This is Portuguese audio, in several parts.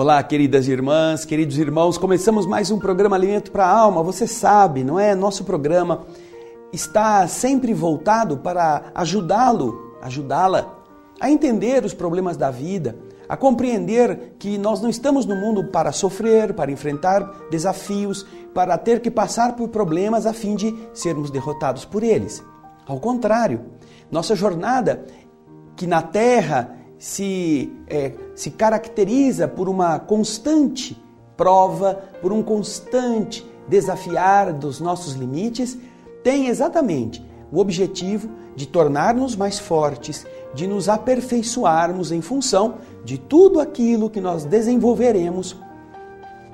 Olá, queridas irmãs, queridos irmãos, começamos mais um programa Alimento para a Alma. Você sabe, não é? Nosso programa está sempre voltado para ajudá-la a entender os problemas da vida, a compreender que nós não estamos no mundo para sofrer, para enfrentar desafios, para ter que passar por problemas a fim de sermos derrotados por eles. Ao contrário, nossa jornada que na Terra se caracteriza por uma constante prova, por um constante desafiar dos nossos limites, tem exatamente o objetivo de tornar-nos mais fortes, de nos aperfeiçoarmos em função de tudo aquilo que nós desenvolveremos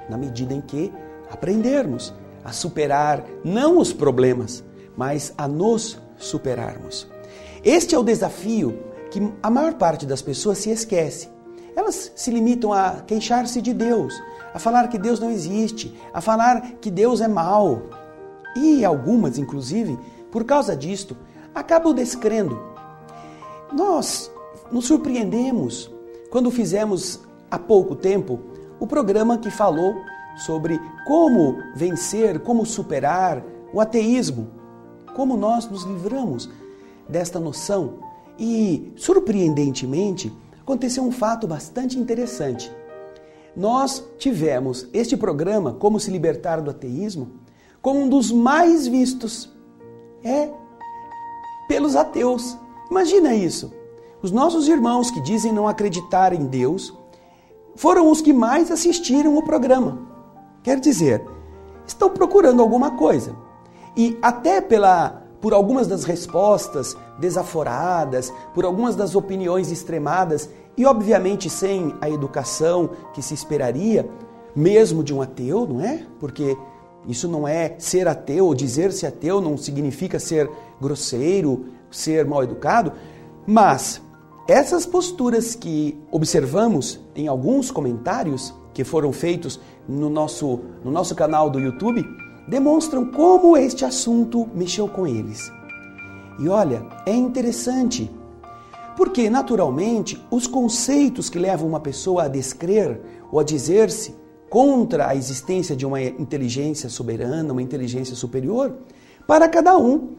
na medida em que aprendermos a superar não os problemas, mas a nos superarmos. Este é o desafio que a maior parte das pessoas se esquece. Elas se limitam a queixar-se de Deus, a falar que Deus não existe, a falar que Deus é mau. E algumas, inclusive, por causa disto, acabam descrendo. Nós nos surpreendemos quando fizemos há pouco tempo o programa que falou sobre como vencer, como superar o ateísmo, como nós nos livramos desta noção. E, surpreendentemente, aconteceu um fato bastante interessante. Nós tivemos este programa, Como se Libertar do Ateísmo, como um dos mais vistos pelos ateus. Imagina isso. Os nossos irmãos que dizem não acreditar em Deus foram os que mais assistiram o programa. Quer dizer, estão procurando alguma coisa. E até por algumas das respostas desaforadas, por algumas das opiniões extremadas e, obviamente, sem a educação que se esperaria, mesmo de um ateu, não é? Porque isso não é ser ateu ou dizer-se ateu, não significa ser grosseiro, ser mal educado, mas essas posturas que observamos em alguns comentários que foram feitos no nosso canal do YouTube demonstram como este assunto mexeu com eles. E olha, é interessante, porque naturalmente os conceitos que levam uma pessoa a descrer ou a dizer-se contra a existência de uma inteligência soberana, uma inteligência superior, para cada um,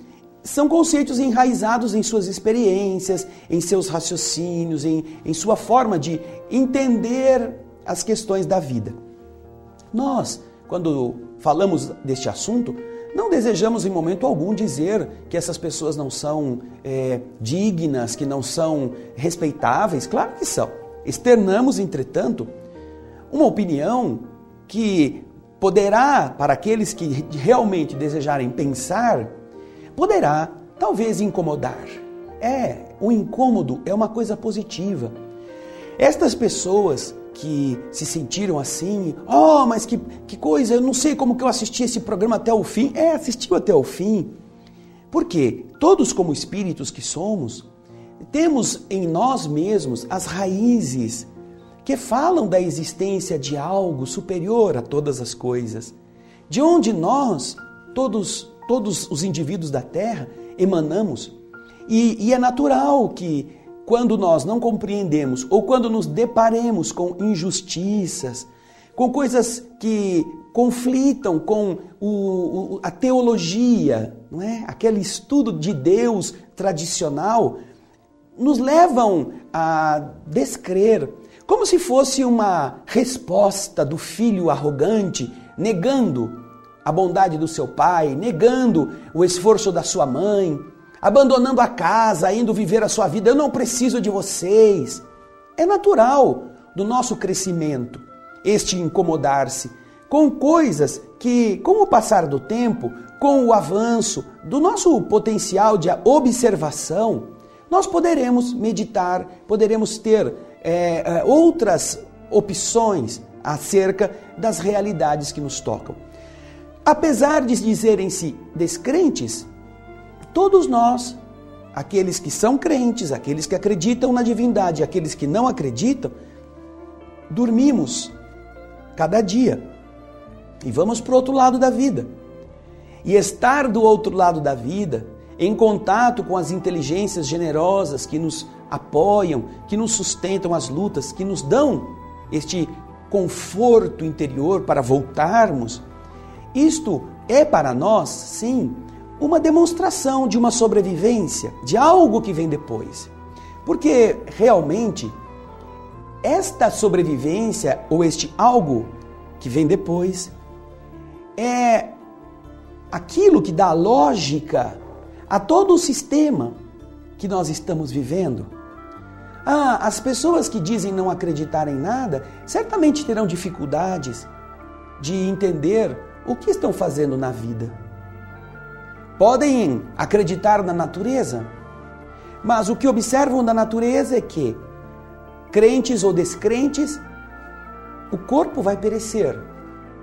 são conceitos enraizados em suas experiências, em seus raciocínios, em sua forma de entender as questões da vida. Nós, quando falamos deste assunto, não desejamos em momento algum dizer que essas pessoas não são dignas, que não são respeitáveis. Claro que são. Externamos, entretanto, uma opinião que poderá, para aqueles que realmente desejarem pensar, poderá talvez incomodar. O incômodo é uma coisa positiva. Estas pessoas que se sentiram assim, mas que coisa, eu não sei como que eu assisti esse programa até o fim. Assistiu até o fim. Porque todos como espíritos que somos, temos em nós mesmos as raízes que falam da existência de algo superior a todas as coisas, de onde nós, todos os indivíduos da Terra, emanamos. E é natural que quando nós não compreendemos ou quando nos deparemos com injustiças, com coisas que conflitam com a teologia, não é? Aquele estudo de Deus tradicional, nos levam a descrer, como se fosse uma resposta do filho arrogante, negando a bondade do seu pai, negando o esforço da sua mãe, abandonando a casa, indo viver a sua vida. Eu não preciso de vocês. É natural do nosso crescimento este incomodar-se com coisas que, com o passar do tempo, com o avanço do nosso potencial de observação, nós poderemos meditar, poderemos ter outras opções acerca das realidades que nos tocam. Apesar de dizerem-se descrentes, todos nós, aqueles que são crentes, aqueles que acreditam na divindade, aqueles que não acreditam, dormimos cada dia e vamos para o outro lado da vida. E estar do outro lado da vida, em contato com as inteligências generosas que nos apoiam, que nos sustentam as lutas, que nos dão este conforto interior para voltarmos, isto é para nós, sim, uma demonstração de uma sobrevivência, de algo que vem depois. Porque realmente esta sobrevivência ou este algo que vem depois é aquilo que dá lógica a todo o sistema que nós estamos vivendo. As pessoas que dizem não acreditar em nada certamente terão dificuldades de entender o que estão fazendo na vida. Podem acreditar na natureza, mas o que observam da natureza é que, crentes ou descrentes, o corpo vai perecer.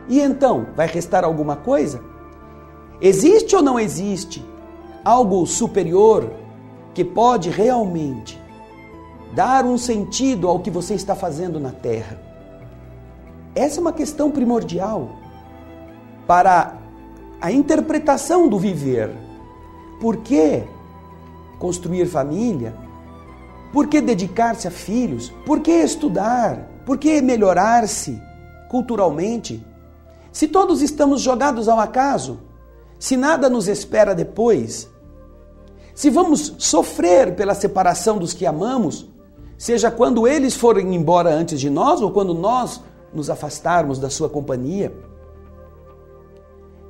E então, vai restar alguma coisa? Existe ou não existe algo superior que pode realmente dar um sentido ao que você está fazendo na Terra? Essa é uma questão primordial para a interpretação do viver. Por que construir família? Por que dedicar-se a filhos? Por que estudar? Por que melhorar-se culturalmente? Se todos estamos jogados ao acaso, se nada nos espera depois, se vamos sofrer pela separação dos que amamos, seja quando eles forem embora antes de nós ou quando nós nos afastarmos da sua companhia.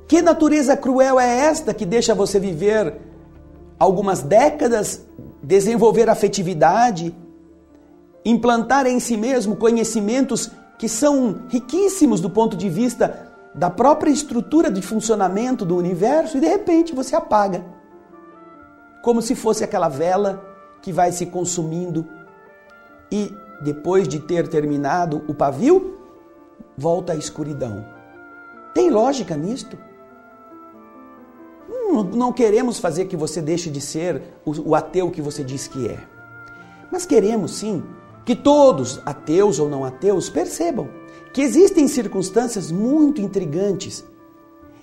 Que natureza cruel é esta que deixa você viver algumas décadas, desenvolver afetividade, implantar em si mesmo conhecimentos que são riquíssimos do ponto de vista da própria estrutura de funcionamento do universo e de repente você apaga, como se fosse aquela vela que vai se consumindo e depois de ter terminado o pavio, volta à escuridão. Tem lógica nisto? Não queremos fazer que você deixe de ser o ateu que você diz que é. Mas queremos sim que todos, ateus ou não ateus, percebam que existem circunstâncias muito intrigantes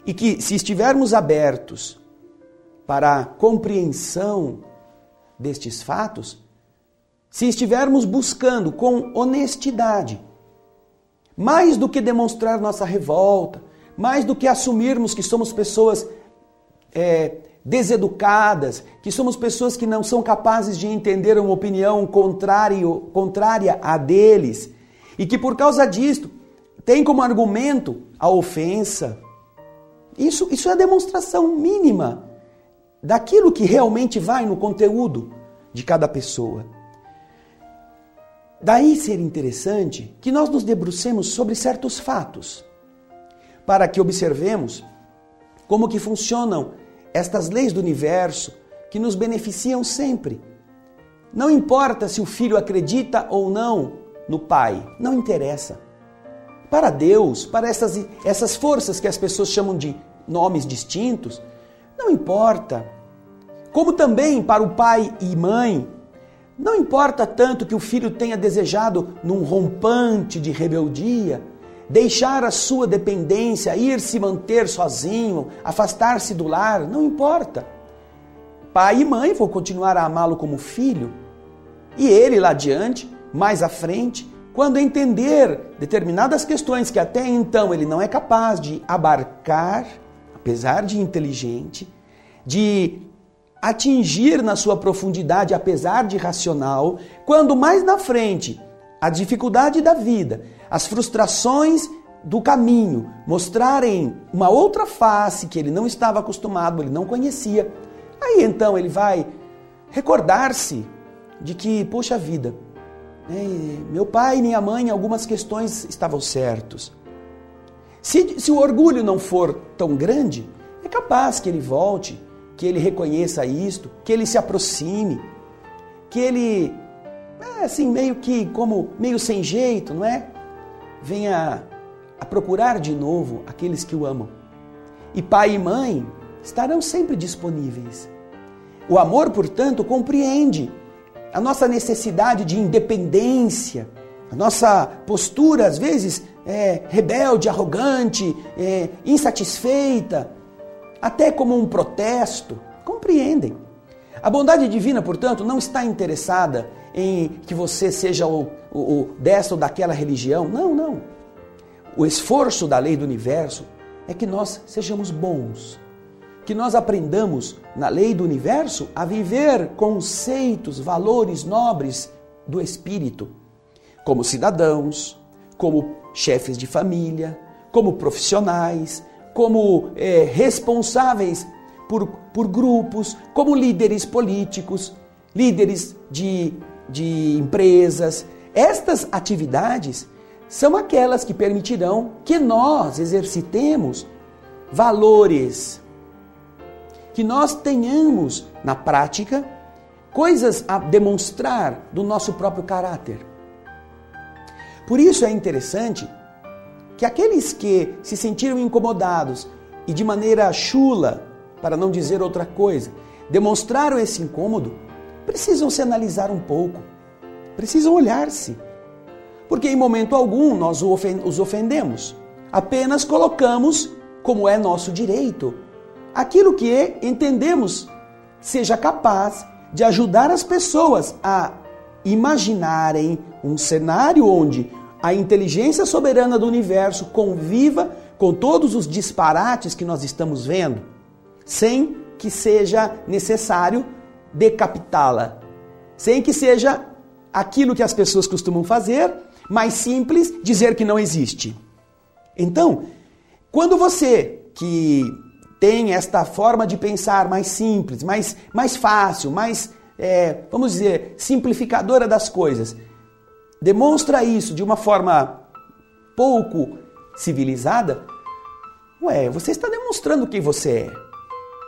e que, se estivermos abertos para a compreensão destes fatos, se estivermos buscando com honestidade, mais do que demonstrar nossa revolta, mais do que assumirmos que somos pessoas deseducadas, que somos pessoas que não são capazes de entender uma opinião contrária à deles e que por causa disto tem como argumento a ofensa. Isso é a demonstração mínima daquilo que realmente vai no conteúdo de cada pessoa. Daí ser interessante que nós nos debrucemos sobre certos fatos, para que observemos como que funcionam estas leis do universo que nos beneficiam sempre. Não importa se o filho acredita ou não no pai, não interessa. Para Deus, para essas forças que as pessoas chamam de nomes distintos, não importa. Como também para o pai e mãe, não importa tanto que o filho tenha desejado, num rompante de rebeldia, deixar a sua dependência, ir se manter sozinho, afastar-se do lar, não importa. Pai e mãe vão continuar a amá-lo como filho. E ele lá adiante, mais à frente, quando entender determinadas questões que até então ele não é capaz de abarcar, apesar de inteligente, de atingir na sua profundidade, apesar de racional, quando mais na frente a dificuldade da vida, as frustrações do caminho mostrarem uma outra face que ele não estava acostumado, ele não conhecia, aí então ele vai recordar-se de que, poxa vida, meu pai e minha mãe em algumas questões estavam certos. Se o orgulho não for tão grande, é capaz que ele volte, que ele reconheça isto, que ele se aproxime, que ele, assim, meio sem jeito, não é? Venha a procurar de novo aqueles que o amam. E pai e mãe estarão sempre disponíveis. O amor, portanto, compreende a nossa necessidade de independência, a nossa postura, às vezes, rebelde, arrogante, insatisfeita, até como um protesto. Compreendem. A bondade divina, portanto, não está interessada em que você seja o dessa ou daquela religião. Não, não. o esforço da lei do universo é que nós sejamos bons, que nós aprendamos na lei do universo a viver conceitos, valores nobres do espírito, como cidadãos, como chefes de família, como profissionais, como responsáveis por grupos, como líderes políticos, líderes de empresas. Estas atividades são aquelas que permitirão que nós exercitemos valores, que nós tenhamos na prática coisas a demonstrar do nosso próprio caráter. Por isso é interessante que aqueles que se sentiram incomodados e de maneira chula, para não dizer outra coisa, demonstraram esse incômodo, precisam se analisar um pouco, precisam olhar-se. Porque em momento algum nós os ofendemos, apenas colocamos, como é nosso direito, aquilo que entendemos seja capaz de ajudar as pessoas a imaginarem um cenário onde a inteligência soberana do universo conviva com todos os disparates que nós estamos vendo, sem que seja necessário decapitá-la, sem que seja aquilo que as pessoas costumam fazer, mais simples, dizer que não existe. Então, quando você que tem esta forma de pensar mais simples, mais fácil, vamos dizer, simplificadora das coisas, demonstra isso de uma forma pouco civilizada, você está demonstrando quem você é,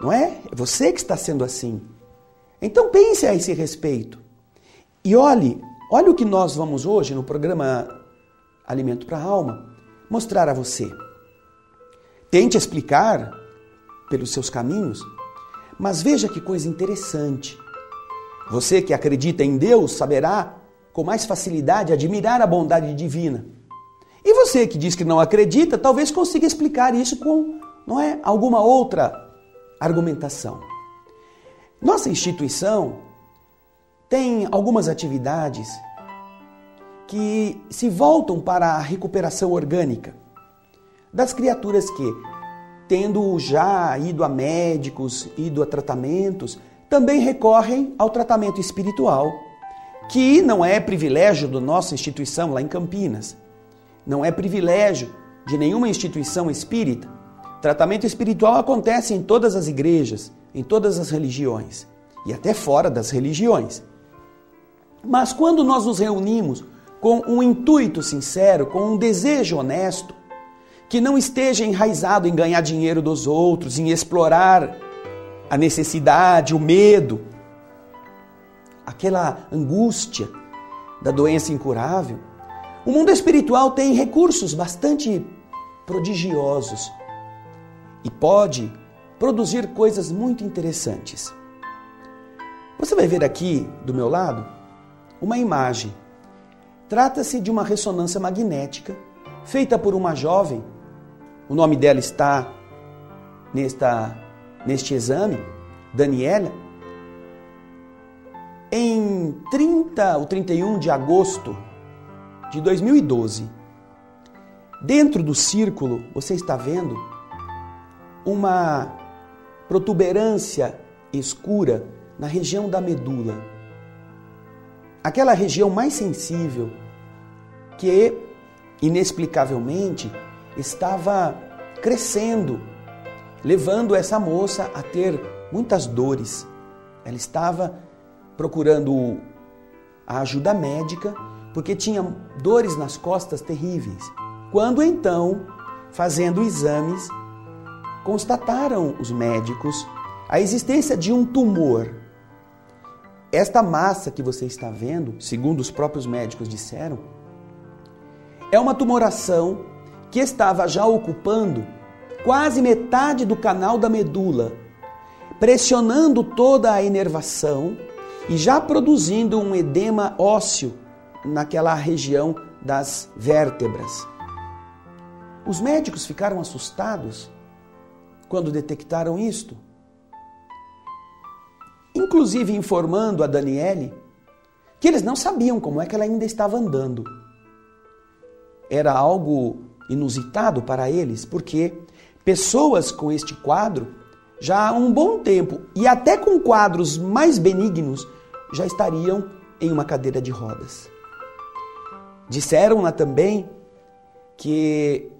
não é? É você que está sendo assim. Então pense a esse respeito. E olhe o que nós vamos hoje no programa Alimento para a Alma mostrar a você. Tente explicar pelos seus caminhos, mas veja que coisa interessante. Você que acredita em Deus saberá com mais facilidade admirar a bondade divina. E você que diz que não acredita, talvez consiga explicar isso com, alguma outra argumentação. Nossa instituição tem algumas atividades que se voltam para a recuperação orgânica das criaturas que, tendo já ido a médicos, ido a tratamentos, também recorrem ao tratamento espiritual, que não é privilégio da nossa instituição lá em Campinas, não é privilégio de nenhuma instituição espírita. Tratamento espiritual acontece em todas as igrejas, em todas as religiões e até fora das religiões. Mas quando nós nos reunimos com um intuito sincero, com um desejo honesto, que não esteja enraizado em ganhar dinheiro dos outros, em explorar a necessidade, o medo, aquela angústia da doença incurável, o mundo espiritual tem recursos bastante prodigiosos e pode produzir coisas muito interessantes. Você vai ver aqui do meu lado uma imagem. Trata-se de uma ressonância magnética feita por uma jovem. O nome dela está neste exame, Daniela. Em 30 ou 31 de agosto de 2012, dentro do círculo, você está vendo uma protuberância escura na região da medula. Aquela região mais sensível que, inexplicavelmente, estava crescendo, levando essa moça a ter muitas dores. Ela estava procurando a ajuda médica porque tinha dores nas costas terríveis. Quando então, fazendo exames, constataram os médicos a existência de um tumor. Esta massa que você está vendo, segundo os próprios médicos disseram, é uma tumoração que estava já ocupando quase metade do canal da medula, pressionando toda a inervação e já produzindo um edema ósseo naquela região das vértebras. Os médicos ficaram assustados quando detectaram isto, inclusive informando a Daniele que eles não sabiam como é que ela ainda estava andando. Era algo inusitado para eles, porque pessoas com este quadro, já há um bom tempo, e até com quadros mais benignos, já estariam em uma cadeira de rodas. Disseram-na também que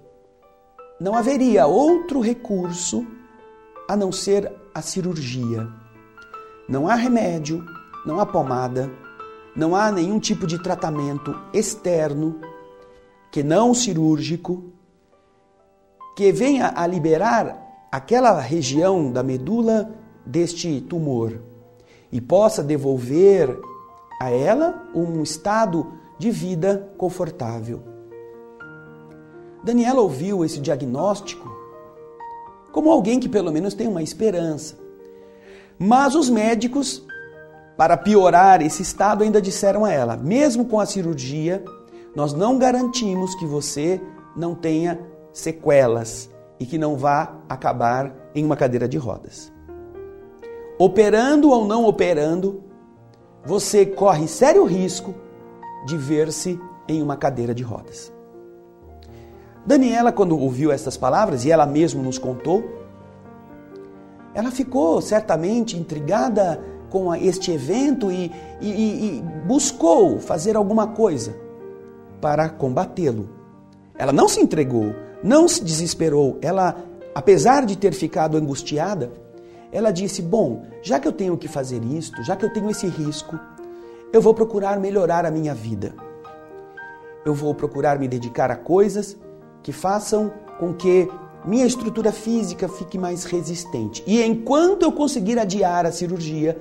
não haveria outro recurso a não ser a cirurgia. Não há remédio, não há pomada, não há nenhum tipo de tratamento externo, que não cirúrgico, que venha a liberar aquela região da medula deste tumor e possa devolver a ela um estado de vida confortável. Daniela ouviu esse diagnóstico como alguém que pelo menos tem uma esperança. Mas os médicos, para piorar esse estado, ainda disseram a ela: mesmo com a cirurgia, nós não garantimos que você não tenha sequelas e que não vá acabar em uma cadeira de rodas. Operando ou não operando, você corre sério risco de ver-se em uma cadeira de rodas. Daniela, quando ouviu essas palavras, e ela mesma nos contou, ela ficou certamente intrigada com este evento e buscou fazer alguma coisa para combatê-lo. Ela não se entregou, não se desesperou. Ela, apesar de ter ficado angustiada, ela disse: bom, já que eu tenho que fazer isto, já que eu tenho esse risco, eu vou procurar melhorar a minha vida. Eu vou procurar me dedicar a coisas que façam com que minha estrutura física fique mais resistente. E enquanto eu conseguir adiar a cirurgia,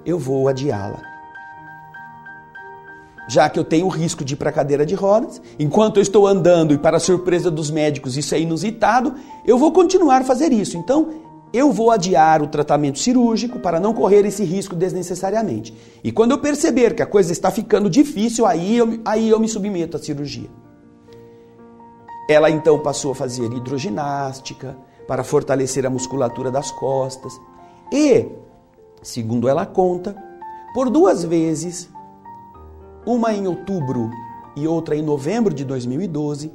eu vou adiá-la. Já que eu tenho o risco de ir para a cadeira de rodas, enquanto eu estou andando, e para a surpresa dos médicos isso é inusitado, eu vou continuar a fazer isso. Então, eu vou adiar o tratamento cirúrgico para não correr esse risco desnecessariamente. E quando eu perceber que a coisa está ficando difícil, aí eu me submeto à cirurgia. Ela então passou a fazer hidroginástica para fortalecer a musculatura das costas e, segundo ela conta, por 2 vezes, uma em outubro e outra em novembro de 2012,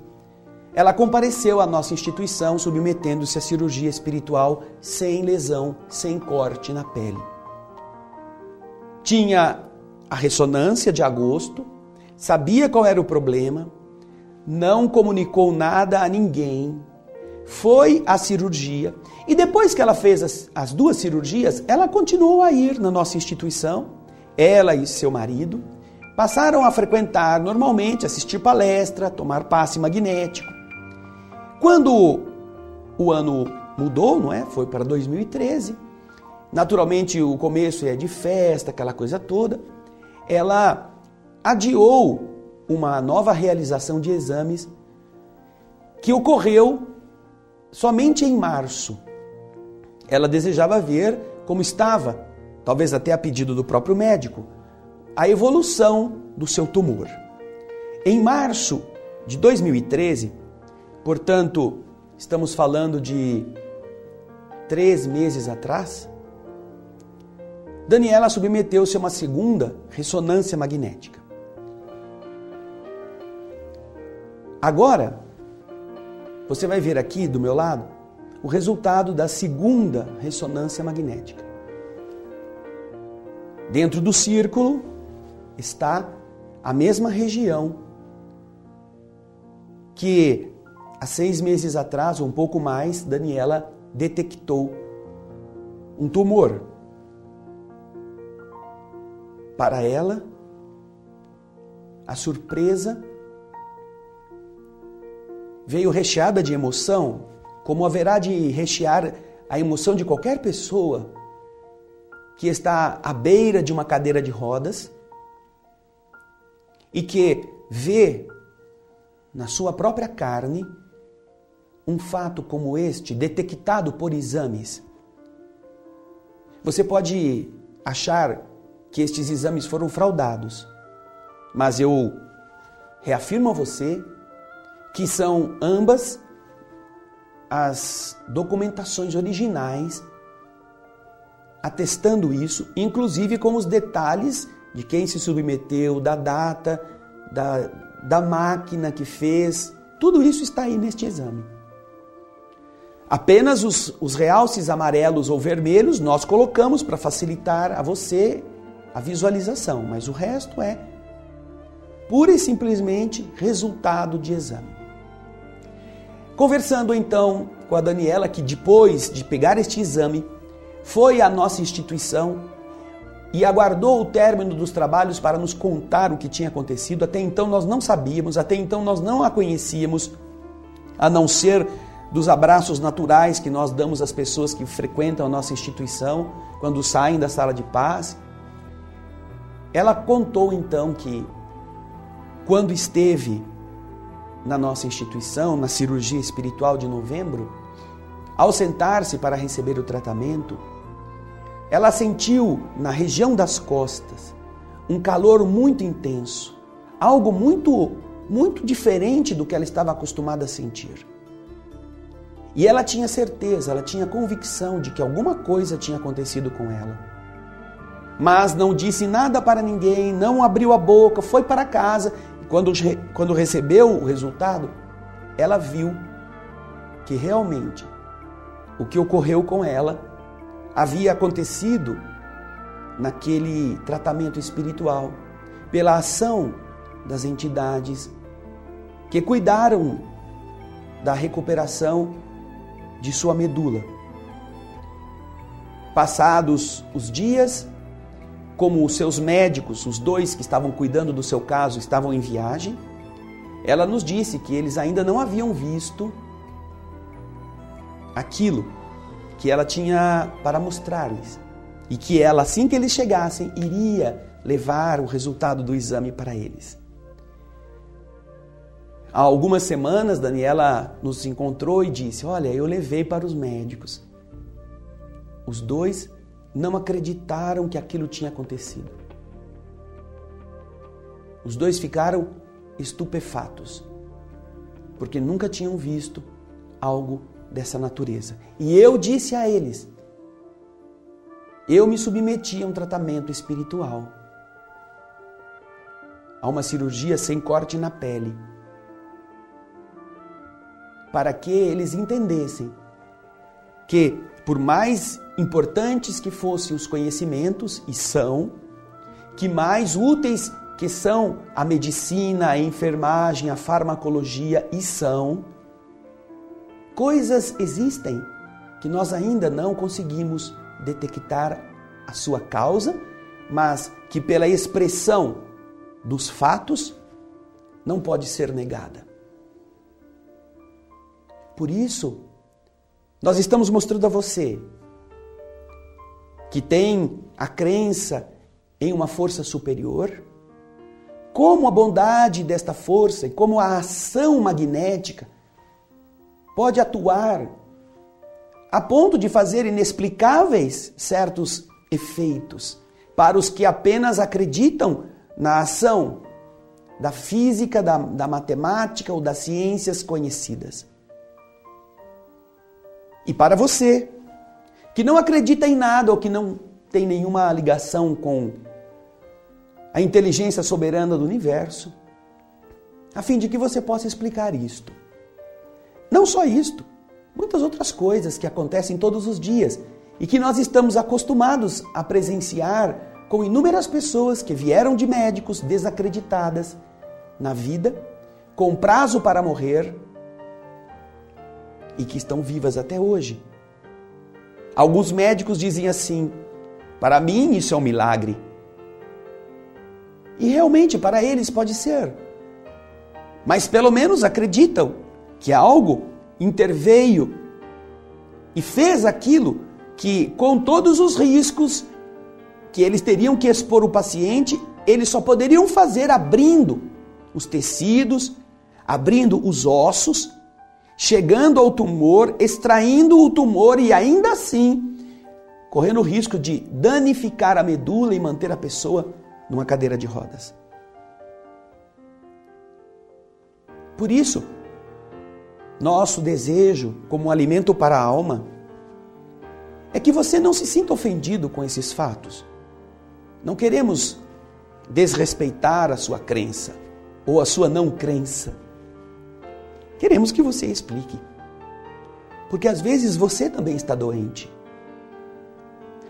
ela compareceu à nossa instituição submetendo-se à cirurgia espiritual sem lesão, sem corte na pele. Tinha a ressonância de agosto, sabia qual era o problema, não comunicou nada a ninguém, foi à cirurgia e depois que ela fez as 2 cirurgias, ela continuou a ir na nossa instituição, ela e seu marido, passaram a frequentar normalmente, assistir palestra, tomar passe magnético. Quando o ano mudou, não é? Foi para 2013, naturalmente o começo é de festa, aquela coisa toda, ela adiou uma nova realização de exames que ocorreu somente em março. Ela desejava ver como estava, talvez até a pedido do próprio médico, a evolução do seu tumor. Em março de 2013, portanto, estamos falando de 3 meses atrás, Daniela submeteu-se a uma segunda ressonância magnética. Agora, você vai ver aqui do meu lado o resultado da segunda ressonância magnética. Dentro do círculo está a mesma região que há 6 meses atrás, ou um pouco mais, Daniela detectou um tumor. Para ela, a surpresa veio recheada de emoção, como haverá de rechear a emoção de qualquer pessoa que está à beira de uma cadeira de rodas e que vê na sua própria carne um fato como este, detectado por exames. Você pode achar que estes exames foram fraudados, mas eu reafirmo a você que são ambas as documentações originais atestando isso, inclusive com os detalhes de quem se submeteu, da data, da máquina que fez Tudo isso está aí neste exame. Apenas os realces amarelos ou vermelhos nós colocamos para facilitar a você a visualização, mas o resto é pura e simplesmente resultado de exame. Conversando então com a Daniela, que depois de pegar este exame, foi à nossa instituição e aguardou o término dos trabalhos para nos contar o que tinha acontecido. Até então nós não sabíamos, até então nós não a conhecíamos, a não ser dos abraços naturais que nós damos às pessoas que frequentam a nossa instituição quando saem da sala de paz. Ela contou então que quando esteve na nossa instituição, na cirurgia espiritual de novembro, ao sentar-se para receber o tratamento, ela sentiu na região das costas um calor muito intenso, algo muito diferente do que ela estava acostumada a sentir. E ela tinha certeza, ela tinha convicção de que alguma coisa tinha acontecido com ela. Mas não disse nada para ninguém, não abriu a boca, foi para casa. E quando recebeu o resultado, ela viu que realmente o que ocorreu com ela havia acontecido naquele tratamento espiritual, pela ação das entidades que cuidaram da recuperação de sua medula. Passados os dias, como os seus médicos, os dois que estavam cuidando do seu caso, estavam em viagem, ela nos disse que eles ainda não haviam visto aquilo que ela tinha para mostrar-lhes e que ela, assim que eles chegassem, iria levar o resultado do exame para eles. Há algumas semanas, Daniela nos encontrou e disse: olha, eu levei para os médicos. Os dois não acreditaram que aquilo tinha acontecido. Os dois ficaram estupefatos, porque nunca tinham visto algo dessa natureza. E eu disse a eles, eu me submeti a um tratamento espiritual, a uma cirurgia sem corte na pele, para que eles entendessem que, por mais importantes que fossem os conhecimentos, e são, que mais úteis que são a medicina, a enfermagem, a farmacologia, e são, coisas existem que nós ainda não conseguimos detectar a sua causa, mas que pela expressão dos fatos não pode ser negada. Por isso, nós estamos mostrando a você que tem a crença em uma força superior, como a bondade desta força e como a ação magnética pode atuar a ponto de fazer inexplicáveis certos efeitos para os que apenas acreditam na ação da física, da matemática ou das ciências conhecidas. E para você, que não acredita em nada ou que não tem nenhuma ligação com a inteligência soberana do universo, a fim de que você possa explicar isto. Não só isto, muitas outras coisas que acontecem todos os dias e que nós estamos acostumados a presenciar com inúmeras pessoas que vieram de médicos desacreditadas na vida, com prazo para morrer, e que estão vivas até hoje. Alguns médicos dizem assim: para mim isso é um milagre. E realmente para eles pode ser. Mas pelo menos acreditam que algo interveio e fez aquilo que, com todos os riscos que eles teriam que expor o paciente, eles só poderiam fazer abrindo os tecidos, abrindo os ossos, chegando ao tumor, extraindo o tumor e ainda assim correndo o risco de danificar a medula e manter a pessoa numa cadeira de rodas. Por isso, nosso desejo como alimento para a alma é que você não se sinta ofendido com esses fatos. Não queremos desrespeitar a sua crença ou a sua não crença. Queremos que você explique. Porque às vezes você também está doente.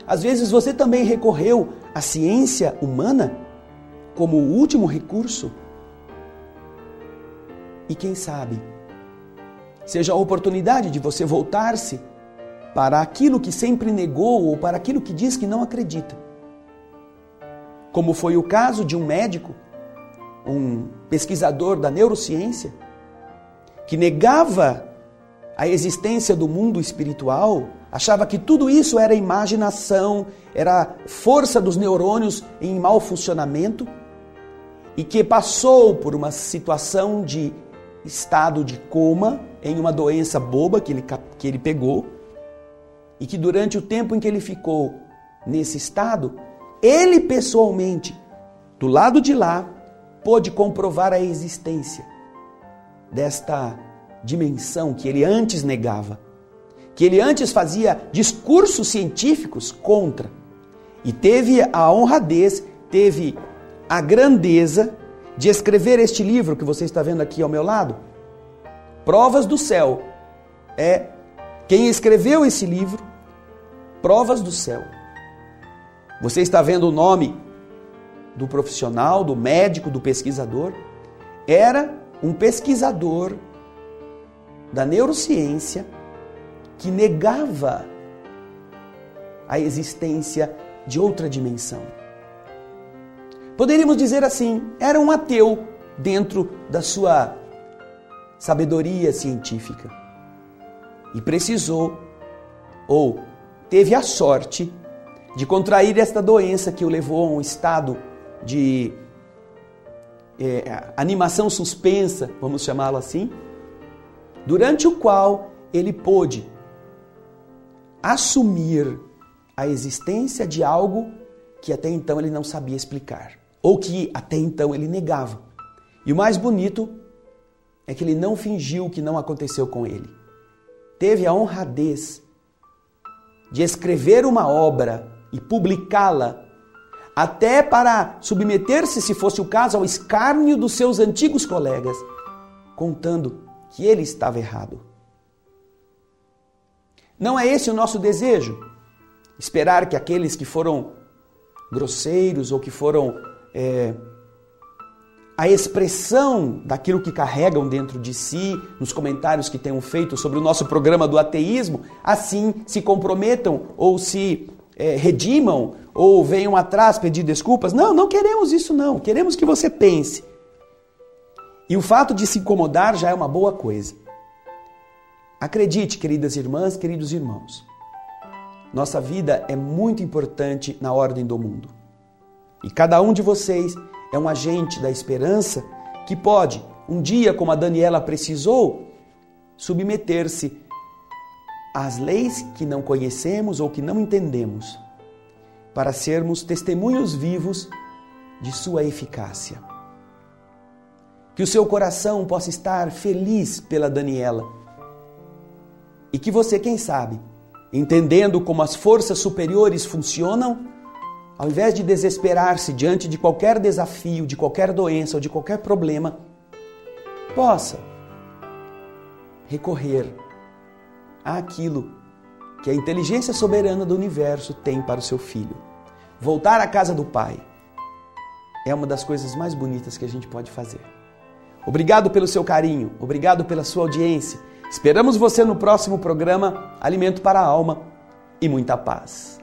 Às vezes você também recorreu à ciência humana como o último recurso. E quem sabe, seja a oportunidade de você voltar-se para aquilo que sempre negou ou para aquilo que diz que não acredita. Como foi o caso de um médico, um pesquisador da neurociência, que negava a existência do mundo espiritual, achava que tudo isso era imaginação, era força dos neurônios em mau funcionamento, e que passou por uma situação de estado de coma, em uma doença boba que ele pegou, e que durante o tempo em que ele ficou nesse estado, ele pessoalmente, do lado de lá, pôde comprovar a existência desta dimensão que ele antes negava, que ele antes fazia discursos científicos contra, e teve a honradez, teve a grandeza de escrever este livro que você está vendo aqui ao meu lado, Provas do Céu. Quem escreveu esse livro, Provas do Céu. Você está vendo o nome do profissional, do médico, do pesquisador. Era um pesquisador da neurociência que negava a existência de outra dimensão. Poderíamos dizer assim, era um ateu dentro da sua sabedoria científica. E precisou, ou teve a sorte, de contrair esta doença que o levou a um estado de animação suspensa, vamos chamá-lo assim, durante o qual ele pôde assumir a existência de algo que até então ele não sabia explicar, ou que até então ele negava. E o mais bonito é que ele não fingiu que não aconteceu com ele. Teve a honradez de escrever uma obra e publicá-la, até para submeter-se, se fosse o caso, ao escárnio dos seus antigos colegas, contando que ele estava errado. Não é esse o nosso desejo? Esperar que aqueles que foram grosseiros ou que foram a expressão daquilo que carregam dentro de si, nos comentários que tenham feito sobre o nosso programa do ateísmo, assim se comprometam ou se redimam ou venham atrás pedir desculpas? Não, não queremos isso não. Queremos que você pense. E o fato de se incomodar já é uma boa coisa. Acredite, queridas irmãs, queridos irmãos, nossa vida é muito importante na ordem do mundo. E cada um de vocês é um agente da esperança que pode, um dia, como a Daniela precisou, submeter-se às leis que não conhecemos ou que não entendemos, para sermos testemunhos vivos de sua eficácia. Que o seu coração possa estar feliz pela Daniela e que você, quem sabe, entendendo como as forças superiores funcionam, ao invés de desesperar-se diante de qualquer desafio, de qualquer doença ou de qualquer problema, possa recorrer àquilo que a inteligência soberana do universo tem para o seu filho. Voltar à casa do Pai é uma das coisas mais bonitas que a gente pode fazer. Obrigado pelo seu carinho, obrigado pela sua audiência. Esperamos você no próximo programa Alimento para a Alma e muita paz.